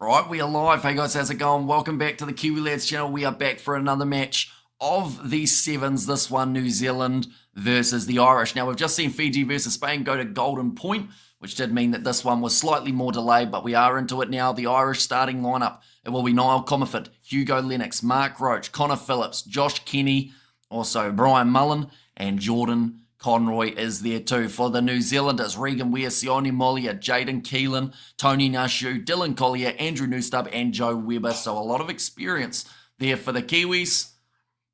Right, we are live. Hey guys, how's it going? Welcome back to the Kiwi Lads channel. We are back for another match of the Sevens. This one, New Zealand versus the Irish. Now, we've just seen Fiji versus Spain go to golden point, which did mean that this one was slightly more delayed, but we are into it now. The Irish starting lineup. It will be Niall Comerford, Hugo Lennox, Mark Roach, Connor Phillips, Josh Kenny, also Brian Mullen, and Jordan Conroy is there too. For the New Zealanders, Regan Weir, Sione Molia, Jaden Keelan, Tony Nashu, Dylan Collier, Andrew Newstub, and Joe Weber. So a lot of experience there for the Kiwis,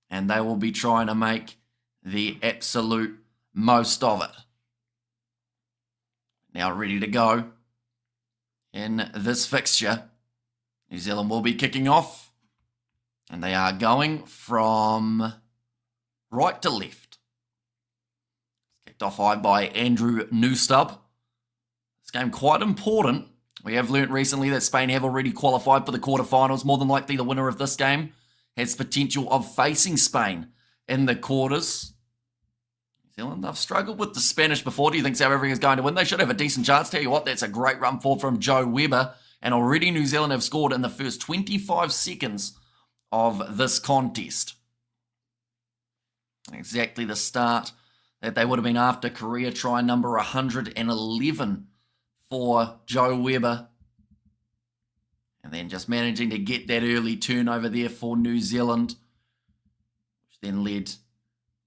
and they will be trying to make the absolute most of it. Now ready to go in this fixture. New Zealand will be kicking off, and they are going from right to left. Kicked off high by Andrew Newstub. This game quite important. We have learnt recently that Spain have already qualified for the quarterfinals. More than likely the winner of this game has potential of facing Spain in the quarters. New Zealand, they've struggled with the Spanish before. Do you think South Africa is going to win? They should have a decent chance. Tell you what, that's a great run forward from Joe Weber. And already New Zealand have scored in the first 25 seconds of this contest. Exactly the start that they would have been after. Career try number 111 for Joe Weber. And then just managing to get that early turnover there for New Zealand, which then led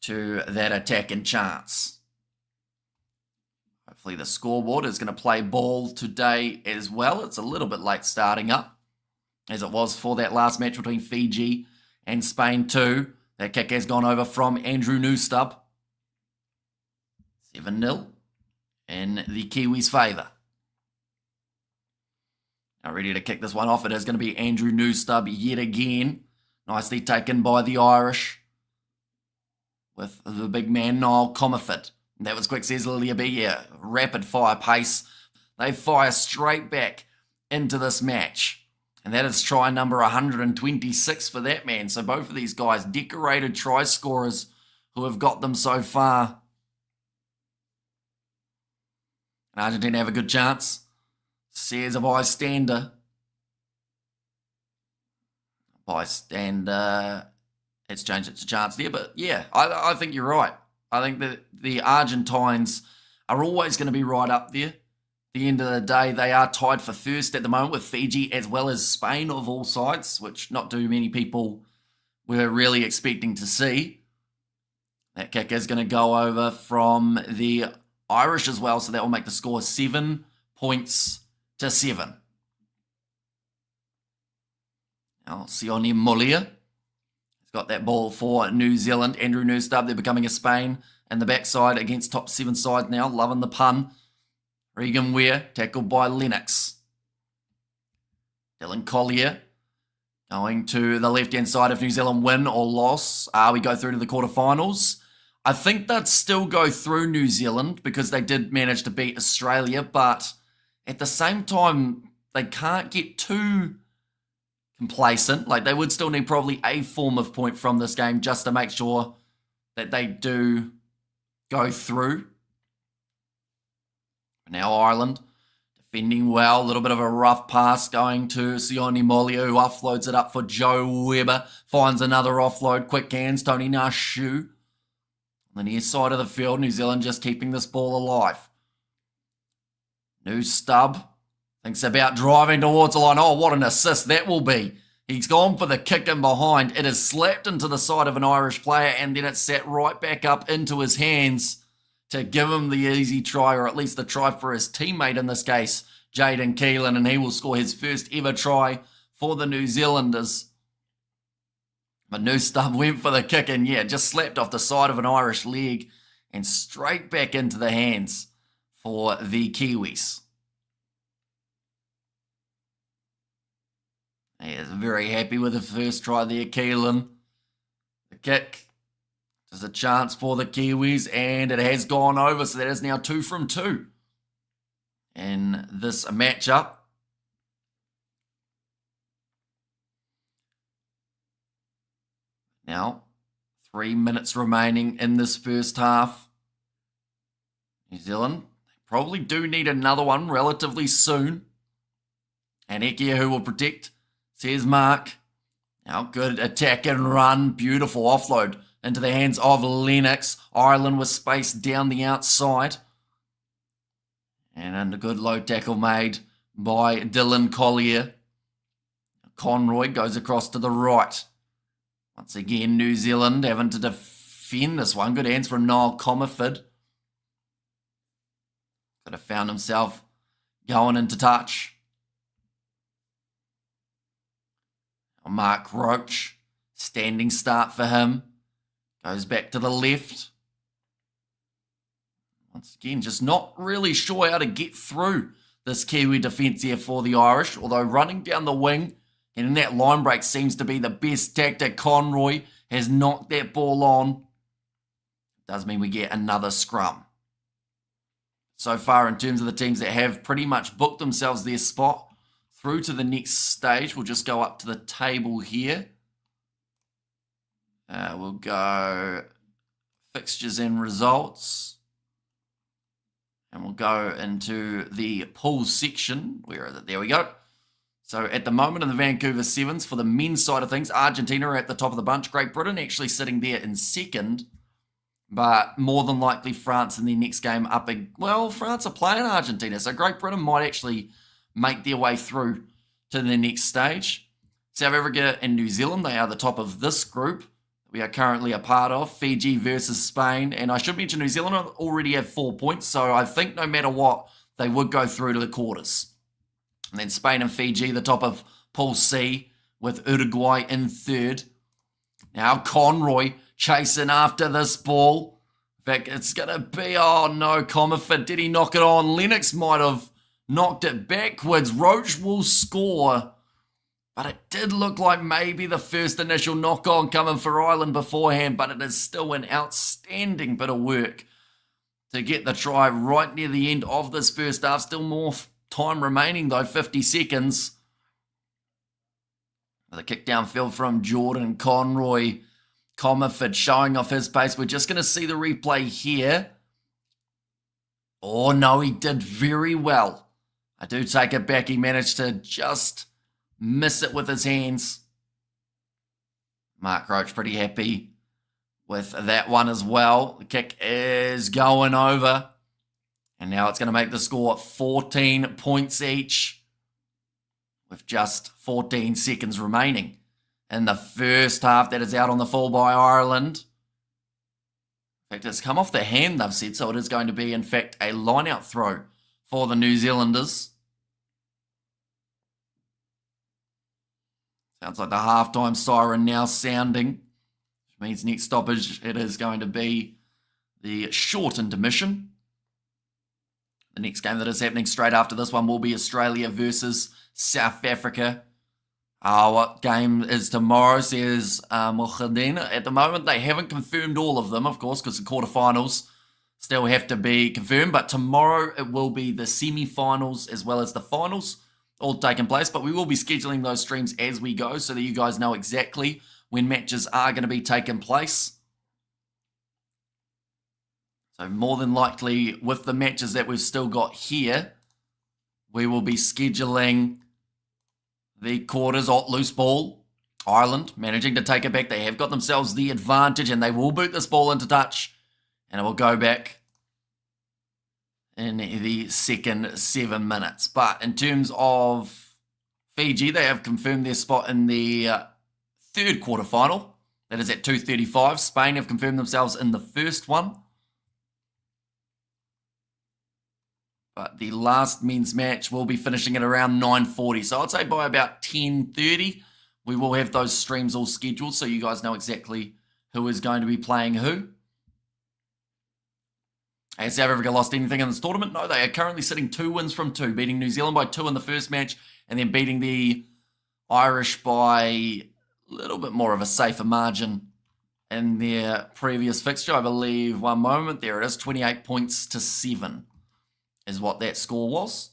to that attacking chance. Hopefully the scoreboard is going to play ball today as well. It's a little bit late starting up, as it was for that last match between Fiji and Spain too. That kick has gone over from Andrew Newstub. 7-0 in the Kiwis' favour. Now ready to kick this one off. It is going to be Andrew Newstub yet again. Nicely taken by the Irish with the big man Niall Comerford. That was quick, says Lilia B. Yeah, rapid fire pace. They fire straight back into this match. And that is try number 126 for that man. So both of these guys, decorated try scorers who have got them so far. And Argentina have a good chance. Says a bystander. It's changed its chance there. But yeah, I think you're right. I think that the Argentines are always going to be right up there. At the end of the day, they are tied for first at the moment with Fiji as well as Spain of all sides, which not too many people were really expecting to see. That kick is going to go over from the Irish as well, so that will make the score 7 points to 7. Now, Sione Molia has got that ball for New Zealand. Andrew Newstub, they're becoming a Spain in the backside against top 7 side now. Loving the pun. Regan Weir, tackled by Lennox. Dylan Collier going to the left-hand side. If New Zealand win or loss, we go through to the quarterfinals. I think they'd still go through New Zealand because they did manage to beat Australia, but at the same time, they can't get too complacent. Like, they would still need probably a form of point from this game just to make sure that they do go through. Now Ireland defending well. A little bit of a rough pass going to Sione Molia, who offloads it up for Joe Weber. Finds another offload. Quick hands. Tony Nashu. On the near side of the field, New Zealand just keeping this ball alive. Newstub thinks about driving towards the line. Oh, what an assist that will be. He's gone for the kick in behind. It is slapped into the side of an Irish player, and then it's sat right back up into his hands to give him the easy try, or at least the try for his teammate in this case, Jaden Keelan, and he will score his first ever try for the New Zealanders. But Newstub went for the kick and, yeah, just slapped off the side of an Irish leg and straight back into the hands for the Kiwis. He is very happy with the first try there, Keelan. The kick, just a chance for the Kiwis, and it has gone over, so that is now 2 from 2 in this matchup. Now, 3 minutes remaining in this first half. New Zealand probably do need another one relatively soon. And Ekia, who will protect, says Mark. Now, good attack and run. Beautiful offload into the hands of Lennox. Ireland with space down the outside. And a good low tackle made by Dylan Collier. Conroy goes across to the right. Once again, New Zealand having to defend this one. Good hands from Niall Comerford. Could have found himself going into touch. Mark Roach, standing start for him. Goes back to the left. Once again, just not really sure how to get through this Kiwi defence here for the Irish. Although running down the wing and in that line break seems to be the best tactic. Conroy has knocked that ball on. Does mean we get another scrum. So far, in terms of the teams that have pretty much booked themselves their spot through to the next stage, we'll just go up to the table here. We'll go fixtures and results. And we'll go into the pools section. Where is it? There we go. So at the moment in the Vancouver Sevens, for the men's side of things, Argentina are at the top of the bunch. Great Britain actually sitting there in second. But more than likely France in their next game up. Well, France are playing Argentina. So Great Britain might actually make their way through to the next stage. South Africa and New Zealand, they are the top of this group we are currently a part of. Fiji versus Spain. And I should mention New Zealand already have 4 points. So I think no matter what, they would go through to the quarters. And then Spain and Fiji, the top of Pool C, with Uruguay in third. Now Conroy chasing after this ball. In fact, it's going to be, oh no, Comerford, did he knock it on? Lennox might have knocked it backwards. Roach will score. But it did look like maybe the first initial knock-on coming for Ireland beforehand, but it is still an outstanding bit of work to get the try right near the end of this first half. Still more time remaining though, 50 seconds. With a kick downfield from Jordan Conroy. Comerford showing off his pace. We're just going to see the replay here. Oh no, he did very well. I do take it back. He managed to just miss it with his hands. Mark Roach pretty happy with that one as well. The kick is going over. And now it's going to make the score 14 points each with just 14 seconds remaining in the first half. That is out on the full by Ireland. In fact, it's come off the hand, they've said, so it is going to be, in fact, a line-out throw for the New Zealanders. Sounds like the halftime siren now sounding, which means next stoppage, it is going to be the short intermission. The next game that is happening straight after this one will be Australia versus South Africa. What game is tomorrow, says Mohadina. At the moment, they haven't confirmed all of them, of course, because the quarterfinals still have to be confirmed. But tomorrow, it will be the semi-finals as well as the finals all taking place. But we will be scheduling those streams as we go so that you guys know exactly when matches are going to be taking place. So more than likely, with the matches that we've still got here, we will be scheduling the quarters. Loose ball. Ireland managing to take it back. They have got themselves the advantage and they will boot this ball into touch. And it will go back in the second 7 minutes. But in terms of Fiji, they have confirmed their spot in the third quarterfinal. That is at 2:35. Spain have confirmed themselves in the first one. But the last men's match will be finishing at around 9:40. So I'd say by about 10:30, we will have those streams all scheduled so you guys know exactly who is going to be playing who. Has South Africa lost anything in this tournament? No, they are currently sitting 2 wins from 2, beating New Zealand by 2 in the first match and then beating the Irish by a little bit more of a safer margin in their previous fixture. I believe, one moment, there it is, 28 points to 7. Is what that score was.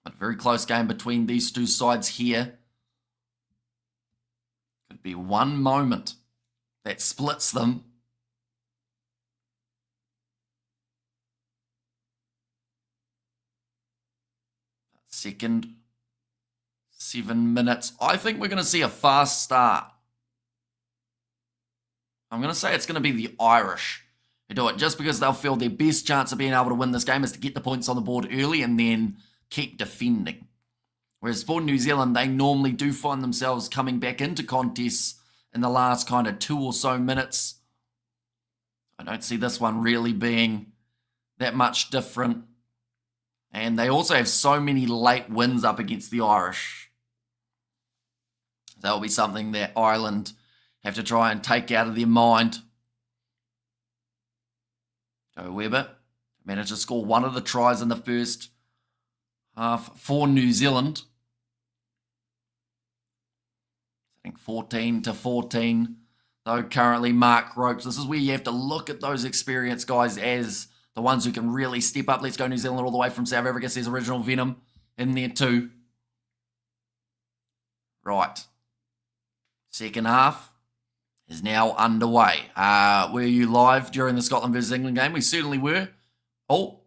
A very close game between these two sides here. Could be one moment that splits them. Second 7 minutes. I think we're going to see a fast start. I'm going to say it's going to be the Irish who do it, just because they'll feel their best chance of being able to win this game is to get the points on the board early and then keep defending. Whereas for New Zealand, they normally do find themselves coming back into contests in the last kind of 2 or so minutes. I don't see this one really being that much different. And they also have so many late wins up against the Irish. That'll be something that Ireland have to try and take out of their mind. Joe Webber managed to score one of the tries in the first half for New Zealand. I think 14-14. Though currently Mark Roach. This is where you have to look at those experienced guys as the ones who can really step up. Let's go New Zealand all the way from South Africa. Says Original Venom in there too. Right. Second half is now underway. Were you live during the Scotland versus England game? We certainly were. Oh,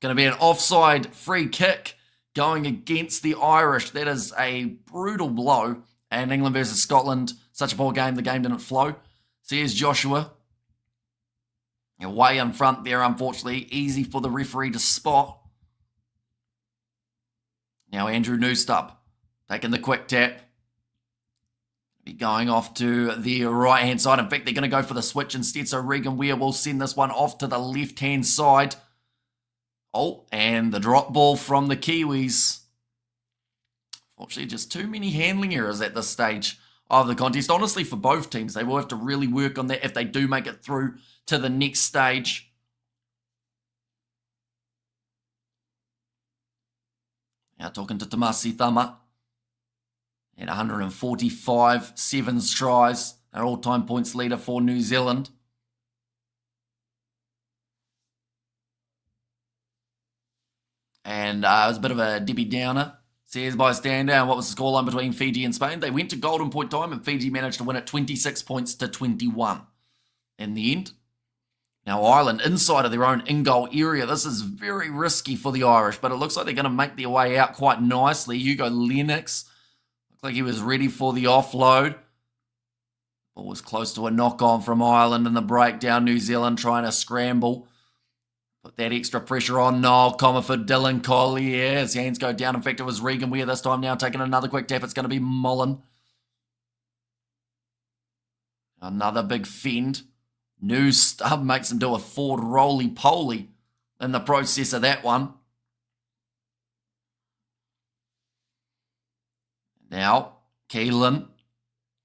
going to be an offside free kick going against the Irish. That is a brutal blow. And England versus Scotland, such a poor game, the game didn't flow. So here's Joshua. Way in front there, unfortunately. Easy for the referee to spot. Now Andrew Newstup taking the quick tap. Be going off to the right-hand side. In fact, they're going to go for the switch instead. So Regan Weir will send this one off to the left-hand side. Oh, and the drop ball from the Kiwis. Fortunately, just too many handling errors at this stage of the contest. Honestly, for both teams, they will have to really work on that if they do make it through to the next stage. Now talking to Tamasi Thama. At 145 sevens tries. Our all-time points leader for New Zealand. And it was a bit of a Debbie Downer. Says by stand down, what was the scoreline between Fiji and Spain? They went to golden point time and Fiji managed to win it 26 points to 21 in the end. Now Ireland inside of their own in-goal area. This is very risky for the Irish, but it looks like they're going to make their way out quite nicely. Hugo Lennox looked like he was ready for the offload. Ball was close to a knock-on from Ireland in the breakdown. New Zealand trying to scramble. Put that extra pressure on Noel Comerford, Dylan Collier. His hands go down. In fact, it was Regan Weir this time now taking another quick tap. It's going to be Mullen. Another big fend. New stub makes him do a forward roly-poly in the process of that one. Now, Keelan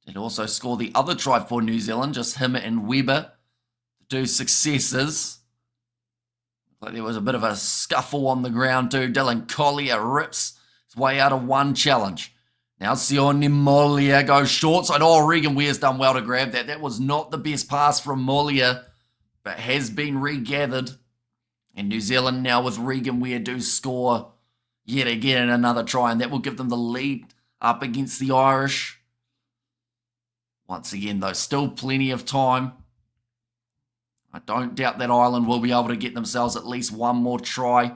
did also score the other try for New Zealand. Just him and Weber to do successes. Like there was a bit of a scuffle on the ground too. Dylan Collier rips his way out of one challenge. Now Sione Molia goes short side. Oh, Regan Weir's done well to grab that. That was not the best pass from Molia, but has been regathered. And New Zealand now with Regan Weir do score yet again another try, and that will give them the lead up against the Irish. Once again, though, still plenty of time. I don't doubt that Ireland will be able to get themselves at least one more try.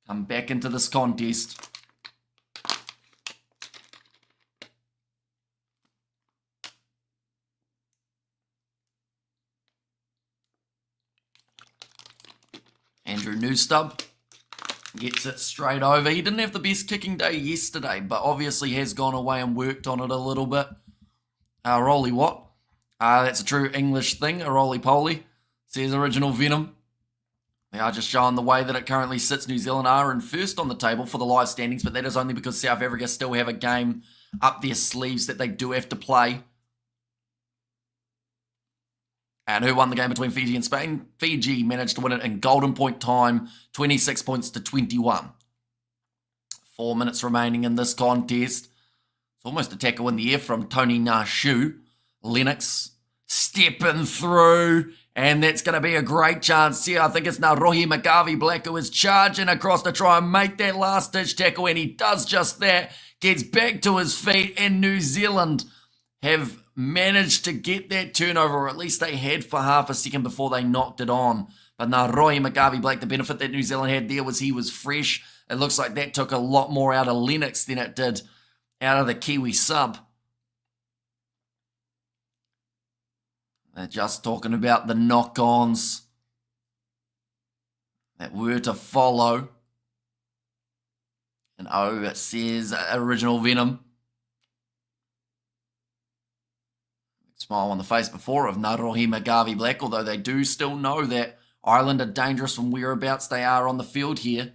Come back into this contest. Andrew Newstub gets it straight over. He didn't have the best kicking day yesterday, but obviously has gone away and worked on it a little bit. Rolly what? That's a true English thing, a roly-poly. Says Original Venom. They are just showing the way that it currently sits. New Zealand are in first on the table for the live standings, but that is only because South Africa still have a game up their sleeves that they do have to play. And who won the game between Fiji and Spain? Fiji managed to win it in golden point time, 26 points to 21. 4 minutes remaining in this contest. It's almost a tackle in the air from Tony Nashu. Lennox stepping through. And that's going to be a great chance here. I think it's now Rohi McGarvey Black who is charging across to try and make that last-ditch tackle. And he does just that. Gets back to his feet. And New Zealand have managed to get that turnover. Or at least they had for half a second before they knocked it on. But now Rohi McGarvey Black, the benefit that New Zealand had there was he was fresh. It looks like that took a lot more out of Lennox than it did out of the Kiwi sub. They're just talking about the knock-ons that were to follow. And it says Original Venom. Smile on the face before of Narohi Magavi Black, although they do still know that Ireland are dangerous from whereabouts they are on the field here.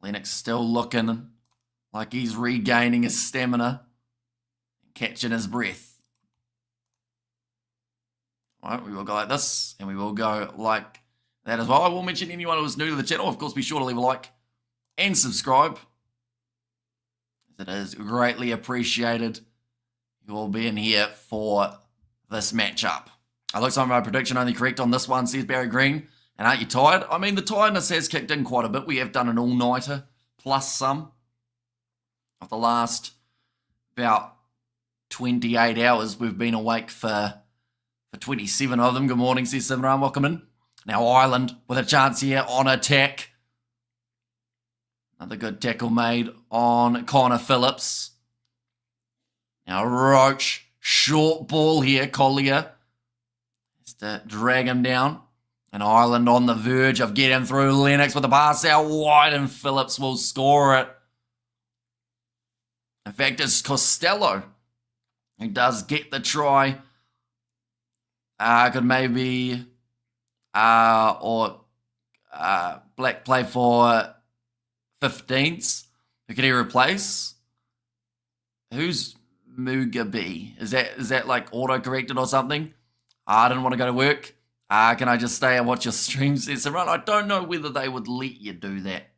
Lennox still looking like he's regaining his stamina, catching his breath. All right, we will go like this, and we will go like that as well. I will mention anyone who is new to the channel, of course, be sure to leave a like and subscribe. It is greatly appreciated. You all being here for this matchup. I looked some of my prediction only correct on this one, says Barry Green. And aren't you tired? I mean, the tiredness has kicked in quite a bit. We have done an all-nighter plus some of the last about 28 hours. We've been awake for 27 of them. Good morning, says Simran. Welcome in. Now Ireland with a chance here on attack. Another good tackle made on Connor Phillips. Now Roach, short ball here. Collier has to drag him down. And Ireland on the verge of getting through. Lennox with the pass out wide, and Phillips will score it. In fact, it's Costello who does get the try. Could maybe Black play for 15s. Who could he replace? Who's Mugabe? Is that like auto-corrected or something? I didn't want to go to work. Can I just stay and watch your streams? I don't know whether they would let you do that,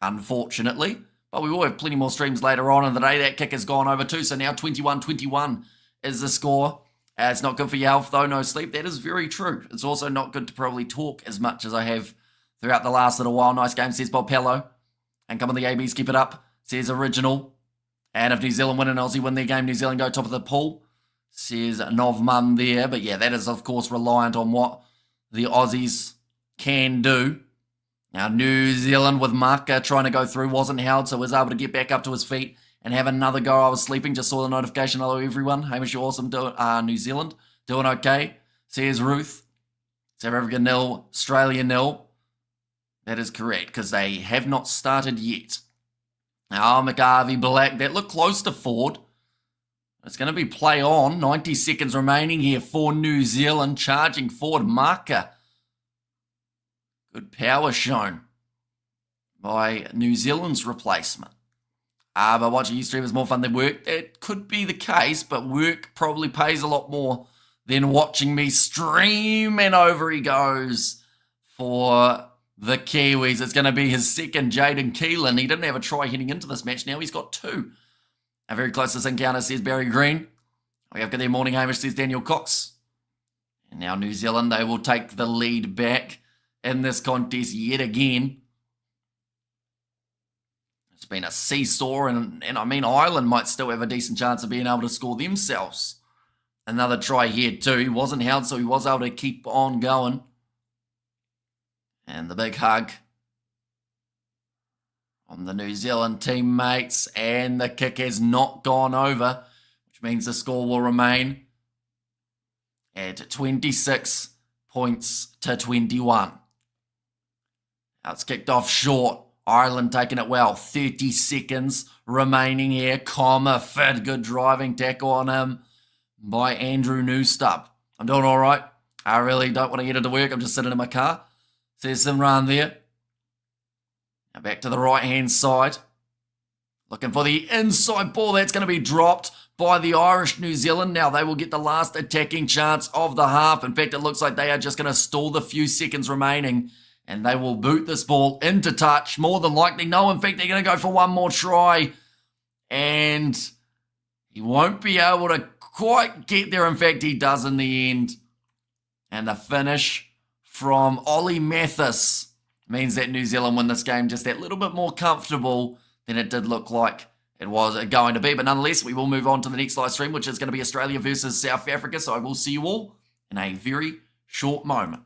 unfortunately. But we will have plenty more streams later on in the day. That kick has gone over too, so now 21-21 is the score. It's not good for your health, though, no sleep. That is very true. It's also not good to probably talk as much as I have throughout the last little while. Nice game, says Bob Pello. And come on, the ABs, keep it up, says Original. And if New Zealand win and Aussie win their game, New Zealand go top of the pool, says Novman there. But yeah, that is, of course, reliant on what the Aussies can do. Now, New Zealand with Marker trying to go through, wasn't held, so was able to get back up to his feet and have another go. I was sleeping, just saw the notification. Hello, everyone. Hamish, you're awesome. New Zealand doing okay. Says Ruth. South Africa 0, Australia 0. That is correct, because they have not started yet. Now, McGarvey Black, that looked close to Ford. It's going to be play on. 90 seconds remaining here for New Zealand. Charging forward, Marker. Good power shown by New Zealand's replacement. But watching you stream is more fun than work. It could be the case, but work probably pays a lot more than watching me stream. And over he goes for the Kiwis. It's going to be his second, Jaden Keelan. He didn't have a try heading into this match. Now he's got two. A very close to this encounter, says Barry Green. We have got their morning, Hamish, says Daniel Cox. And now New Zealand, they will take the lead back in this contest yet again. It's been a seesaw, and I mean, Ireland might still have a decent chance of being able to score themselves. Another try here too. He wasn't held, so he was able to keep on going. And the big hug on the New Zealand teammates, and the kick has not gone over, which means the score will remain at 26 points to 21. Now it's kicked off short. Ireland taking it well. 30 seconds remaining here. Fit, good driving tackle on him by Andrew Newstub. I'm doing all right. I really don't want to get into work. I'm just sitting in my car. Says Simran there. Now back to the right-hand side. Looking for the inside ball. That's going to be dropped by the Irish New Zealand. Now they will get the last attacking chance of the half. In fact, it looks like they are just going to stall the few seconds remaining. And they will boot this ball into touch. More than likely. No, in fact, they're going to go for one more try. And he won't be able to quite get there. In fact, he does in the end. And the finish from Ollie Mathis means that New Zealand win this game just that little bit more comfortable than it did look like it was going to be. But nonetheless, we will move on to the next live stream, which is going to be Australia versus South Africa. So I will see you all in a very short moment.